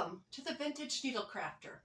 Welcome to the Vintage Needle Crafter.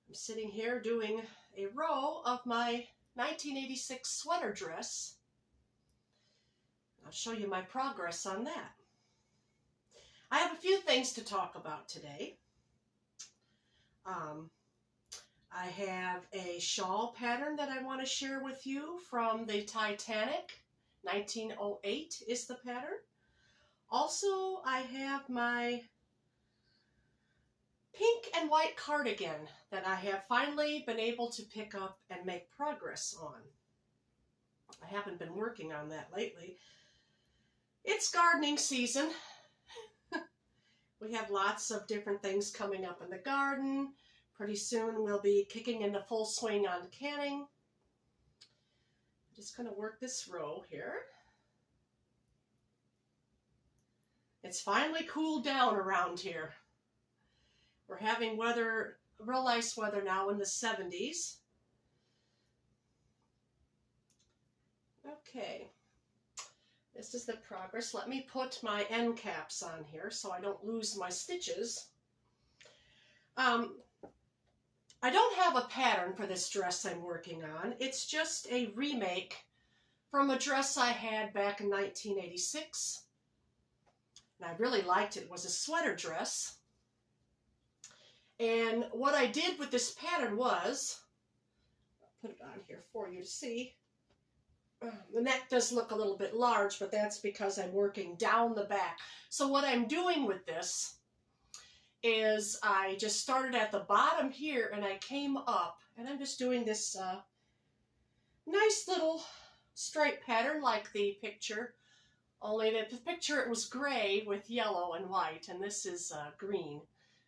I'm sitting here doing a row of my 1986 sweater dress. I'll show you my progress on that. I have a few things to talk about today. I have a shawl pattern that I want to share with you from the Titanic. 1908 is the pattern. Also, I have my pink and white cardigan that I have finally been able to pick up and make progress on. I haven't been working on that lately. It's gardening season. We have lots of different things coming up in the garden. Pretty soon we'll be kicking into full swing on canning. I'm just going to work this row here. It's finally cooled down around here. We're having weather, real nice weather now in the 70s. Okay, this is the progress. Let me put my end caps on here so I don't lose my stitches. I don't have a pattern for this dress I'm working on. It's just a remake from a dress I had back in 1986. And I really liked it. It was a sweater dress. And what I did with this pattern was, I'll put it on here for you to see. The neck does look a little bit large, but that's because I'm working down the back. So what I'm doing with this is I just started at the bottom here and I came up, and I'm just doing this nice little stripe pattern like the picture. Only that the picture, it was gray with yellow and white, and this is green.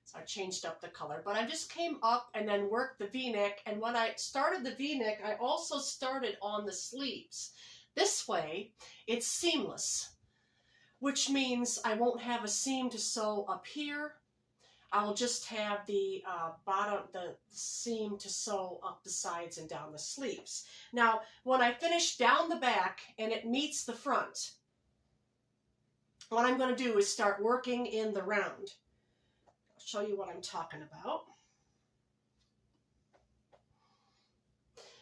So I changed up the color. But I just came up and then worked the V-neck, and when I started the V-neck, I also started on the sleeves. This way, it's seamless, which means I won't have a seam to sew up here. I will just have the the seam to sew up the sides and down the sleeves. Now, when I finish down the back and it meets the front, what I'm going to do is start working in the round. I'll show you what I'm talking about.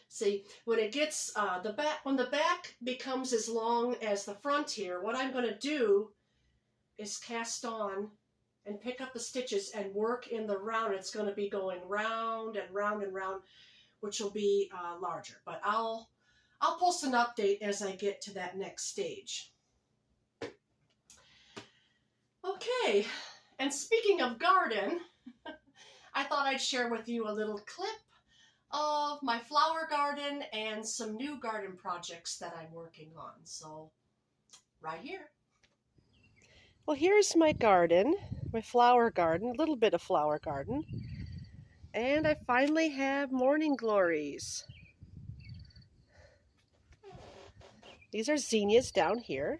See, when it gets when the back becomes as long as the front here, what I'm going to do is cast on and pick up the stitches and work in the round. It's going to be going round and round and round, which will be larger. But I'll post an update as I get to that next stage. Okay, and speaking of garden, I thought I'd share with you a little clip of my flower garden and some new garden projects that I'm working on. So, right here. Well, here's my garden, my flower garden, a little bit of flower garden. And I finally have morning glories. These are zinnias down here.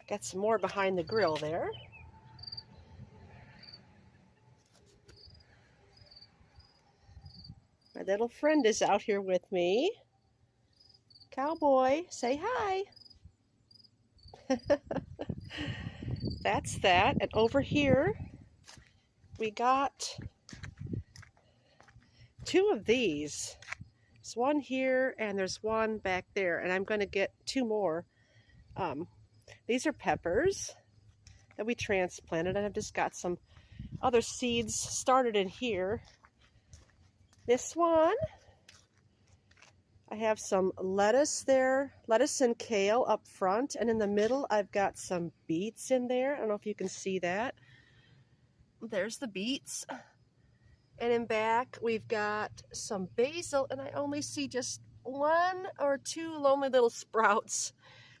Got some more behind the grill there. My little friend is out here with me. Cowboy, say hi. That's that. And over here, we got two of these. There's one here and there's one back there. And I'm going to get two more. These are peppers that we transplanted, and I've just got some other seeds started in here. This one, I have some lettuce there, lettuce and kale up front, and in the middle I've got some beets in there. I don't know if you can see that. There's the beets. And in back we've got some basil, and I only see just one or two lonely little sprouts.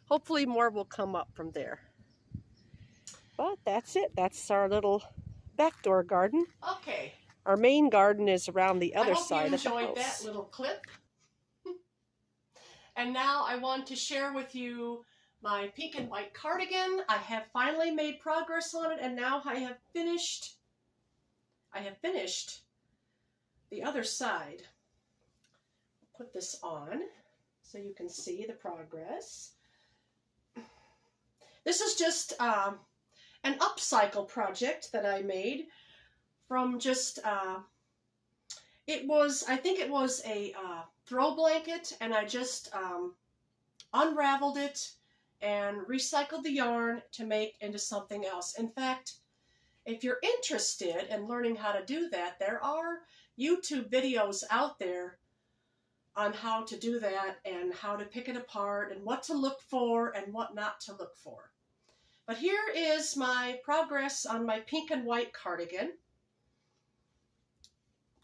Hopefully more will come up from there. But that's it. That's our little backdoor garden. Okay. Our main garden is around the other side of the house. I hope you enjoyed that little clip. And now I want to share with you my pink and white cardigan. I have finally made progress on it, and now I have finished the other side. I'll put this on so you can see the progress. This is just an upcycle project that I made from just, I think it was a throw blanket, and I just unraveled it and recycled the yarn to make into something else. In fact, if you're interested in learning how to do that, there are YouTube videos out there on how to do that and how to pick it apart and what to look for and what not to look for. But here is my progress on my pink and white cardigan.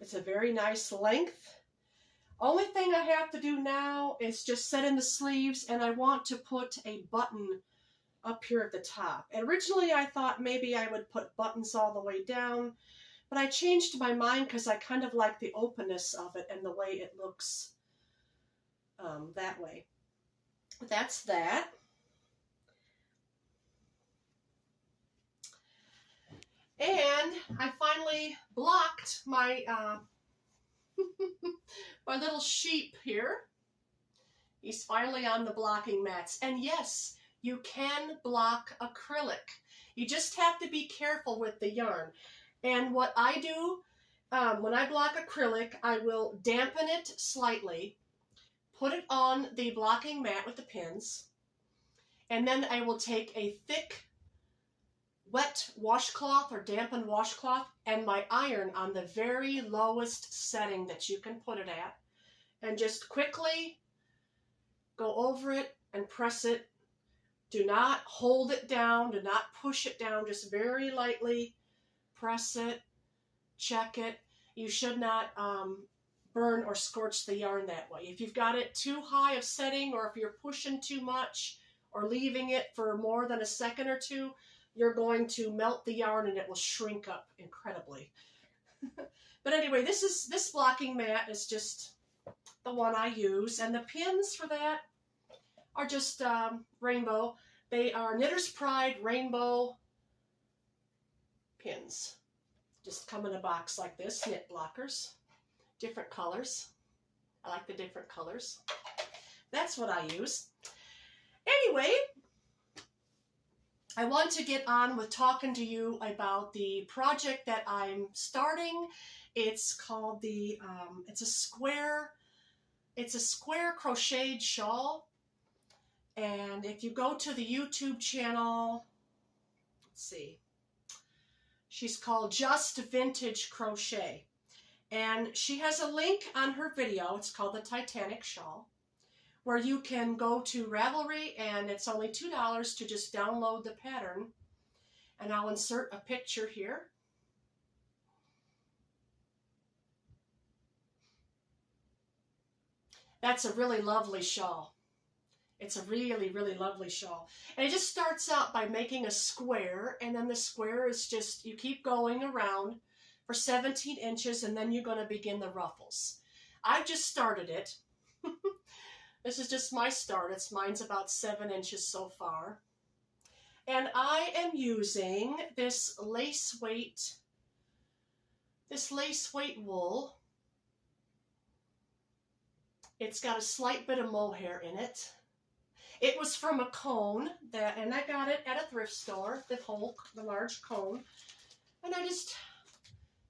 It's a very nice length. Only thing I have to do now is just set in the sleeves, and I want to put a button up here at the top. And originally I thought maybe I would put buttons all the way down, but I changed my mind because I kind of like the openness of it and the way it looks that way. That's that. And I finally blocked my my little sheep here. He's finally on the blocking mats. And yes, you can block acrylic. You just have to be careful with the yarn. And what I do, when I block acrylic, I will dampen it slightly, put it on the blocking mat with the pins, and then I will take a thick wet washcloth or dampened washcloth and my iron on the very lowest setting that you can put it at, and just quickly go over it and press it. Do not hold it down, do not push it down, just very lightly press it, check it. You should not burn or scorch the yarn that way. If you've got it too high of setting, or if you're pushing too much or leaving it for more than a second or two, you're going to melt the yarn and it will shrink up incredibly. But anyway, this blocking mat is just the one I use, and the pins for that are just rainbow. They are Knitter's Pride rainbow pins. Just come in a box like this, knit blockers, different colors. I like the different colors. That's what I use. Anyway, I want to get on with talking to you about the project that I'm starting. It's called the, it's a square crocheted shawl. And if you go to the YouTube channel, let's see, she's called Just Vintage Crochet. And she has a link on her video. It's called the Titanic shawl, where you can go to Ravelry, and it's only $2 to just download the pattern. And I'll insert a picture here. That's a really lovely shawl. It's a really, really lovely shawl. And it just starts out by making a square, and then the square is just, you keep going around for 17 inches, and then you're going to begin the ruffles. I've just started it. This is just my start. Mine's about 7 inches so far. And I am using this lace weight wool. It's got a slight bit of mohair in it. It was from a cone, and I got it at a thrift store, the large cone. And I just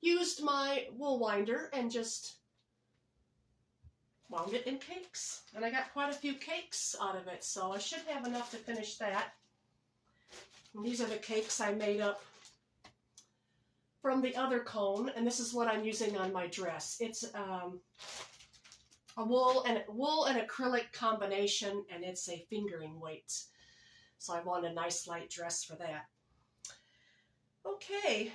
used my wool winder and just wound it in cakes. And I got quite a few cakes out of it, so I should have enough to finish that. And these are the cakes I made up from the other cone, and this is what I'm using on my dress. It's a wool and acrylic combination, and it's a fingering weight. So I want a nice light dress for that. Okay.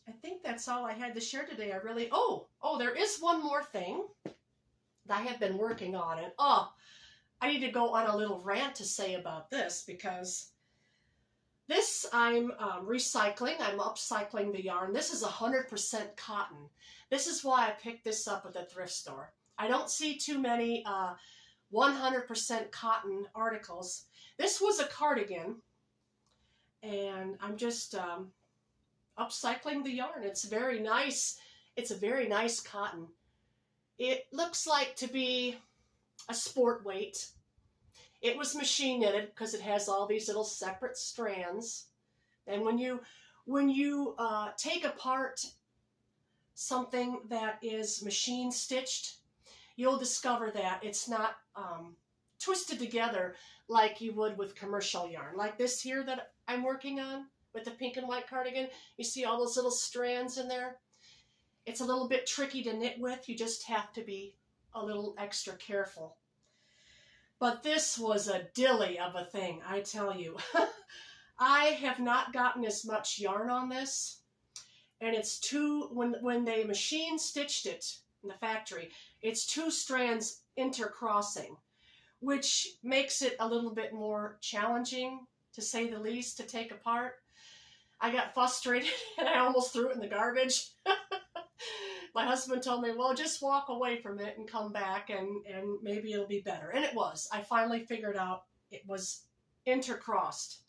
I think that's all I had to share today. Oh, there is one more thing that I have been working on, and I need to go on a little rant to say about this, because this I'm recycling. I'm upcycling the yarn. This is 100% cotton. This is why I picked this up at the thrift store. I don't see too many 100% cotton articles. This was a cardigan, and I'm just upcycling the yarn. It's very nice. It's a very nice cotton. It looks like to be a sport weight. It was machine knitted because it has all these little separate strands. And when you take apart something that is machine stitched, you'll discover that it's not twisted together like you would with commercial yarn. Like this here that I'm working on with the pink and white cardigan. You see all those little strands in there? It's a little bit tricky to knit with. You just have to be a little extra careful. But this was a dilly of a thing, I tell you. I have not gotten as much yarn on this. And it's when they machine stitched it in the factory, it's 2 strands intercrossing, which makes it a little bit more challenging, to say the least, to take apart. I got frustrated and I almost threw it in the garbage. My husband told me, well, just walk away from it and come back and maybe it'll be better. And it was. I finally figured out it was intercrossed.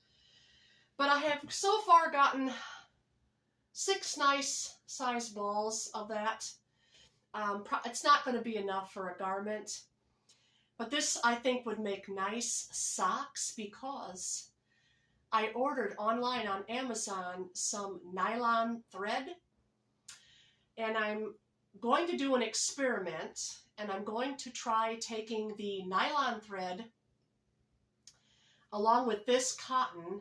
But I have so far gotten 6 nice size balls of that. It's not going to be enough for a garment. But this, I think, would make nice socks because I ordered online on Amazon some nylon thread. And I'm going to do an experiment, and I'm going to try taking the nylon thread along with this cotton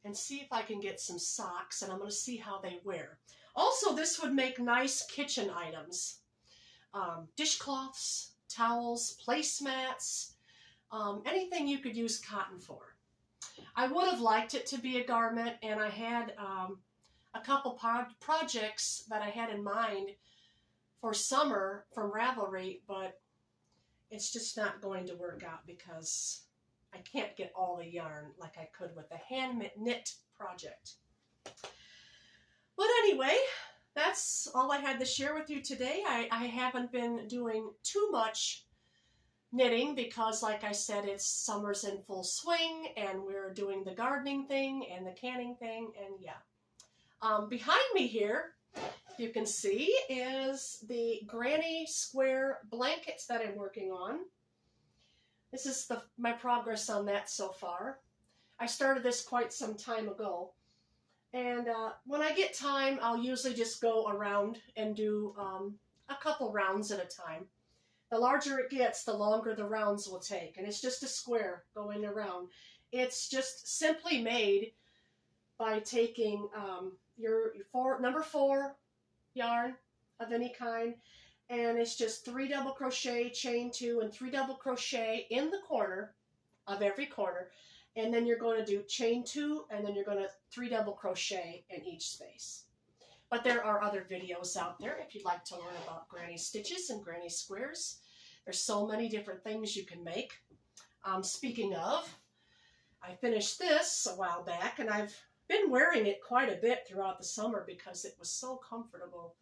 and see if I can get some socks, and I'm going to see how they wear. Also, this would make nice kitchen items. Dishcloths, towels, placemats, anything you could use cotton for. I would have liked it to be a garment, and I had a couple projects that I had in mind for summer from Ravelry, but it's just not going to work out because I can't get all the yarn like I could with the hand knit project. But anyway, that's all I had to share with you today. I haven't been doing too much knitting because, like I said, it's summer's in full swing and we're doing the gardening thing and the canning thing, and yeah. Behind me here, you can see, is the granny square blankets that I'm working on. This is my progress on that so far. I started this quite some time ago. And when I get time, I'll usually just go around and do a couple rounds at a time. The larger it gets, the longer the rounds will take. And it's just a square going around. It's just simply made by taking your number 4 yarn of any kind, and it's just 3 double crochet, chain 2, and 3 double crochet in the corner of every corner, and then you're going to do chain 2, and then you're going to 3 double crochet in each space. But there are other videos out there if you'd like to learn about granny stitches and granny squares. There's so many different things you can make. Speaking of, I finished this a while back, and I've been wearing it quite a bit throughout the summer because it was so comfortable.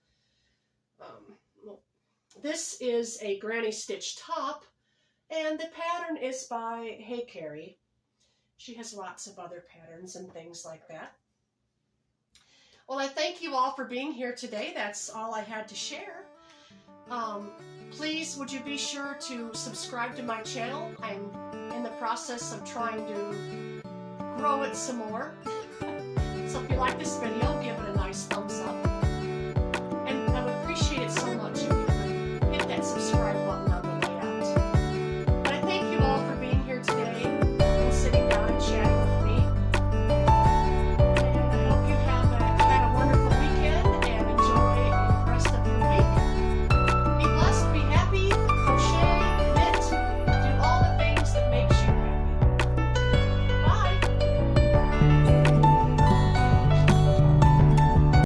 This is a granny stitch top, and the pattern is by Hey Carrie. She has lots of other patterns and things like that. Well, I thank you all for being here today. That's all I had to share. Please, would you be sure to subscribe to my channel? I'm in the process of trying to grow it some more. So if you like this video, give it a nice thumbs